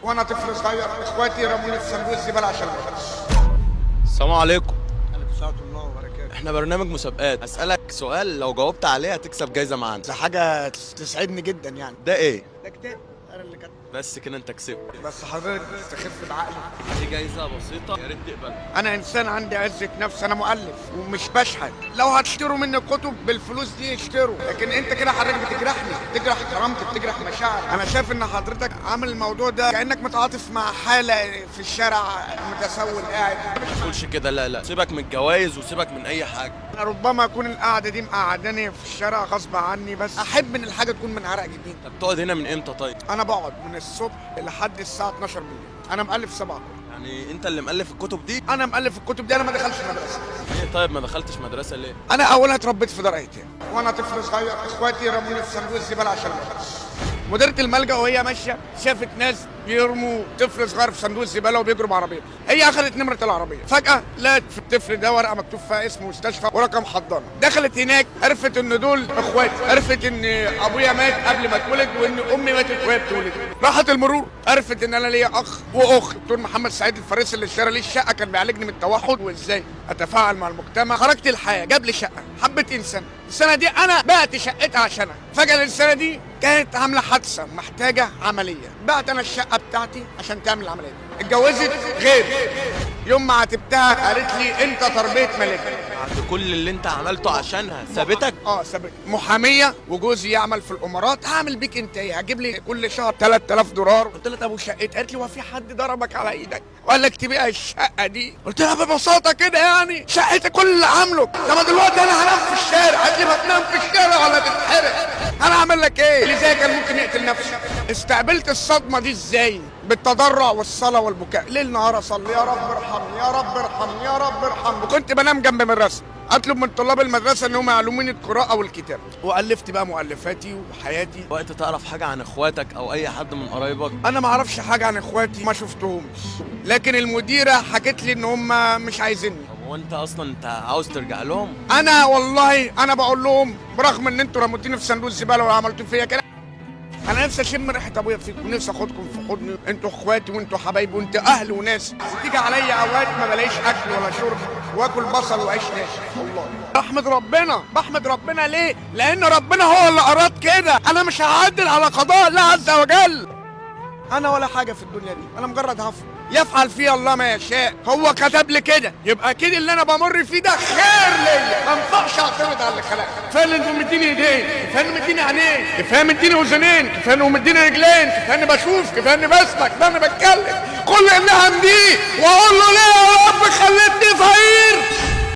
وانا طفل صغير اخواتي رموني في صندوق الزباله عشان المدرسه. السلام عليكم. عليكم السلام الله وبركاته. احنا برنامج مسابقات، اسالك سؤال لو جاوبت عليه هتكسب جايزه معانا. ده حاجه تسعدني جدا يعني. ده ايه؟ ده كتاب انا اللي كاتبه. بس كده انت كسبت. بس حضرتك تستخف بعقلي. دي جايزه بسيطه يا ريت تقبلها. انا انسان عندي عزه نفس، انا مؤلف ومش بشحت. لو هتشتروا مني كتب بالفلوس دي اشتروا، لكن انت كده حضرتك بتجرحني، بتجرح كرامتي، بتجرح مشاعري. انا شايف ان حضرتك عامل الموضوع ده كانك متعاطف مع حاله في الشارع متسول قاعد. ما تقولش كده، لا لا، سيبك من الجوائز وسيبك من اي حاجه. انا ربما اكون القعده دي مقعداني في الشارع غصب عني، بس احب ان الحاجه تكون من عرق جديد. طب بتقعد هنا من امتى طيب؟ انا بقعد من الصبح لحد الساعه 12 بالليل. انا مؤلف 7. يعني انت اللي مؤلف الكتب دي؟ انا مؤلف الكتب دي. انا ما دخلتش مدرسه. ليه طيب ما دخلتش مدرسه ليه؟ انا اولا اتربيت في دار ايتام وانا طفل صغير اخواتي رموني في صندوق الزباله عشان المدرسه. مديرة الملجأ وهي ماشيه شافت ناس بيرموا طفل صغير في صندوق الزباله وبيجروا بعربيه. هي اخذت نمره العربيه، فجاه لقت في الطفل ده ورقه مكتوب فيها اسم مستشفى ورقم حضانه. دخلت هناك عرفت ان دول اخواتي، عرفت ان ابويا مات قبل ما اتولد وان امي ماتت وهي بتولد. راحت المرور عرفت ان انا ليا اخ واخت. دكتور محمد سعيد الفارسي اللي اشترى لي الشقه كان بيعالجني من التوحد وازاي اتفاعل مع المجتمع. خرجت الحياه جاب لي شقه، حبيت انسان. السنه دي انا بعت شقتها عشانها. فجاه السنه دي كانت عامله حادثه محتاجه عمليه، بعت انا الشقه بتاعتي عشان تعمل العمليه دي. اتجوزت غير يوم ما عاتبتها قالت لي انت تربيه ملك. بعد كل اللي انت عملته عشانها سابتك؟ سابتني. محاميه وجوزي يعمل في الامارات. هعمل بيك انت ايه؟ هجيب لي كل شهر 3000 دولار. قلت لها طب وشقتي؟ قالت لي هو في حد ضربك على ايدك وقال لك تبيع الشقه دي؟ قلت لها ببساطه كده يعني شقتي كل اللي عامله. طب دلوقتي انا هنام في الشارع. قالت لي هتنام في الشارع ولا تتحرق؟ انا اعمل لك ايه؟ اللي زي كان ممكن يقتل نفسه. استقبلت الصدمه دي ازاي؟ بالتضرع والصلاه والبكاء. ليل نهار اصلي يا رب ارحمني يا رب ارحمني يا رب ارحمني. وكنت بنام جنب مدرسه اطلب من طلاب المدرسه انهم يعلموني القراءه والكتابه. والفت بقى مؤلفاتي وحياتي. وقت تعرف حاجه عن اخواتك او اي حد من قرايبك؟ انا ما اعرفش حاجه عن اخواتي، ما شفتهمش، لكن المديره حكت لي ان هم مش عايزيني. طب هو انت اصلا انت عاوز ترجع لهم؟ انا والله انا بقول لهم برغم ان انتوا رميتوني في صندوق الزباله وعملتوا فيا كده، انا نفسي اشم ريحه ابويا فيكم، ونفسي اخدكم في حضني. انتوا اخواتي وانتوا حبايبي وانتوا اهل وناس. تيجي عليا اوقات ما بلاقيش اكل ولا شرب واكل بصل وعيش ناشف. والله بحمد ربنا ليه؟ لان ربنا هو اللي اراد كده. انا مش هعدل على قضاء الله عز وجل. انا ولا حاجه في الدنيا دي، انا مجرد هفر يفعل فيها الله ما يشاء. هو كتب لي كده، يبقى اكيد اللي انا بمر فيه ده خير ليا. ما ينفعش اعتمد على اللي خلقني. كفايه اللي انتوا مديني ايدين، كفايه انه مديني عينين، كفايه مديني اذنين، كفايه انه مديني رجلين، كفايه اني بشوف، كفايه اني بسمع، كفايه اني بتكلم. كل النعم دي